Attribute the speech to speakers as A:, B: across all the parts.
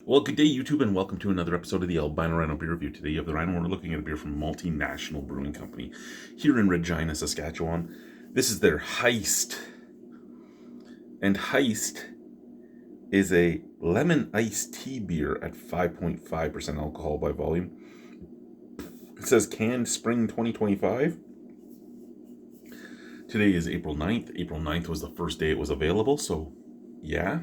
A: Well, good day, YouTube, and welcome to another episode of the Albino Rhino Beer Review. Today, you have the Rhino. We're looking at a beer from Malty National Brewing Company here in Regina, Saskatchewan. This is their Heist. And Heist is a lemon iced tea beer at 5.5% alcohol by volume. It says canned spring 2025. Today is April 9th. April 9th was the first day it was available, so yeah.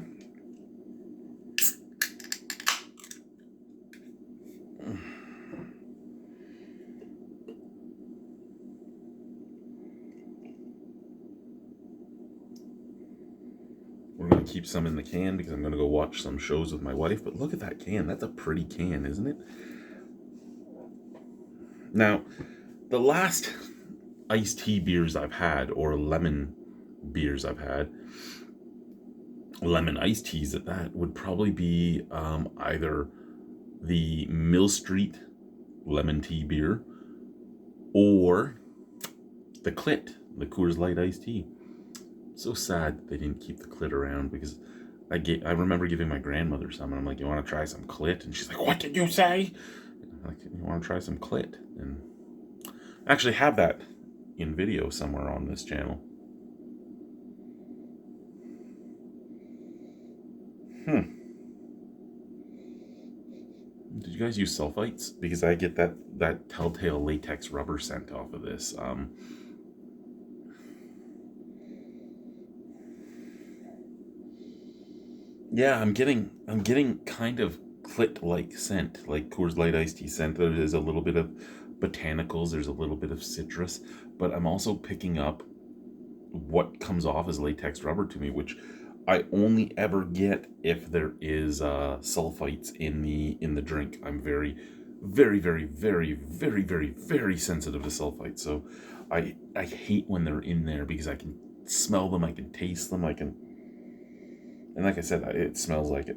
A: We're going to keep some in the can because I'm going to go watch some shows with my wife. But look at that can. That's a pretty can, isn't it? Now, the last iced tea beers I've had, or lemon beers I've had, lemon iced teas at that, would probably be either the Mill Street lemon tea beer or the Clit, the Coors Light iced tea. So sad that they didn't keep the Clit around, because I remember giving my grandmother some, and I'm like, you want to try some Clit? And she's like, what did you say? I'm like, you want to try some Clit? And I actually have that in video somewhere on this channel. Did you guys use sulfites? Because I get that telltale latex rubber scent off of this. Yeah, I'm getting kind of Clit-like scent, like Coors Light iced tea scent. There is a little bit of botanicals, there's a little bit of citrus, but I'm also picking up what comes off as latex rubber to me, which I only ever get if there is sulfites in the drink. I'm very, very, very, very, very, very, very sensitive to sulfites. So I hate when they're in there, because I can smell them, I can taste them, and like I said, it smells like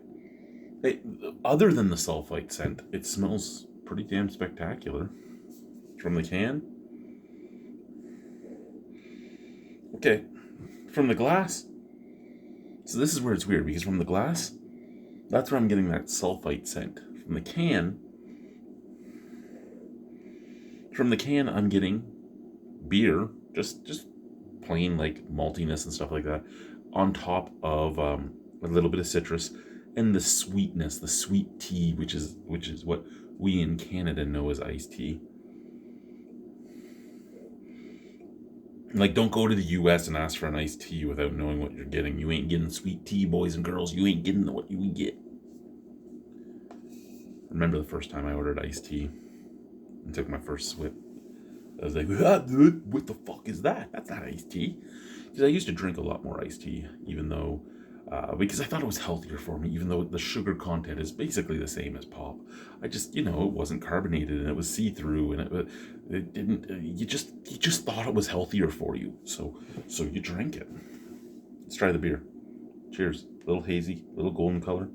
A: it. Other than the sulfite scent, it smells pretty damn spectacular. From the can. Okay, from the glass. So this is where it's weird, because from the glass, that's where I'm getting that sulfite scent. From the can, I'm getting beer, just plain like maltiness and stuff like that, on top of a little bit of citrus and the sweetness, the sweet tea, which is what we in Canada know as iced tea. Like, don't go to the US and ask for an iced tea without knowing what you're getting. You ain't getting sweet tea, boys and girls. You ain't getting what you get. I remember the first time I ordered iced tea and took my first sip. I was like, ah, dude, what the fuck is that? That's not iced tea. Because I used to drink a lot more iced tea, even though, because I thought it was healthier for me, even though the sugar content is basically the same as pop. I just, it wasn't carbonated, and it was see-through, and it didn't, you just thought it was healthier for you. So you drank it. Let's try the beer. Cheers. A little hazy, a little golden color.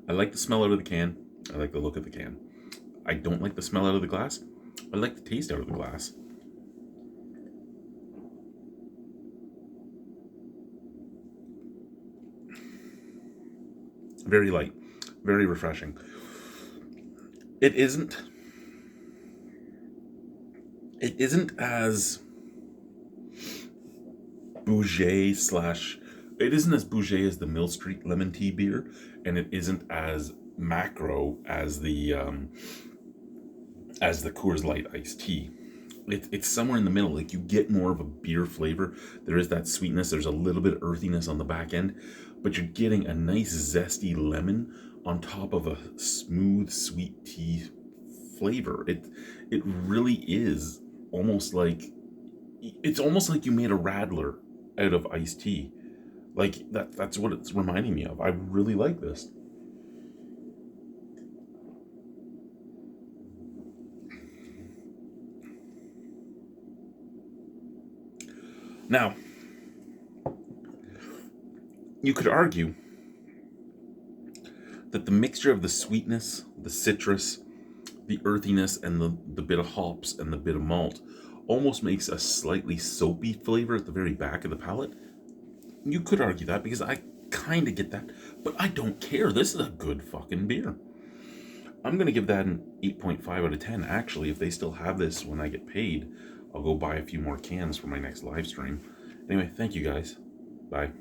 A: I like the smell out of the can. I like the look of the can. I don't like the smell out of the glass. I like the taste out of the glass. Very light, very refreshing. It isn't as bougie / it isn't as bougie as the Mill Street lemon tea beer, and it isn't as macro as the Coors Light iced tea. It's somewhere in the middle. Like, you get more of a beer flavor. There is that sweetness. There's a little bit of earthiness on the back end, but you're getting a nice zesty lemon on top of a smooth sweet tea flavor. It really is almost like, it's almost like you made a Radler out of iced tea. Like, that's what it's reminding me of. I really like this. Now, you could argue that the mixture of the sweetness, the citrus, the earthiness, and the bit of hops and the bit of malt almost makes a slightly soapy flavor at the very back of the palate. You could argue that because I kind of get that, but I don't care. This is a good fucking beer. I'm going to give that an 8.5 out of 10. Actually, if they still have this when I get paid, I'll go buy a few more cans for my next live stream. Anyway, thank you guys. Bye.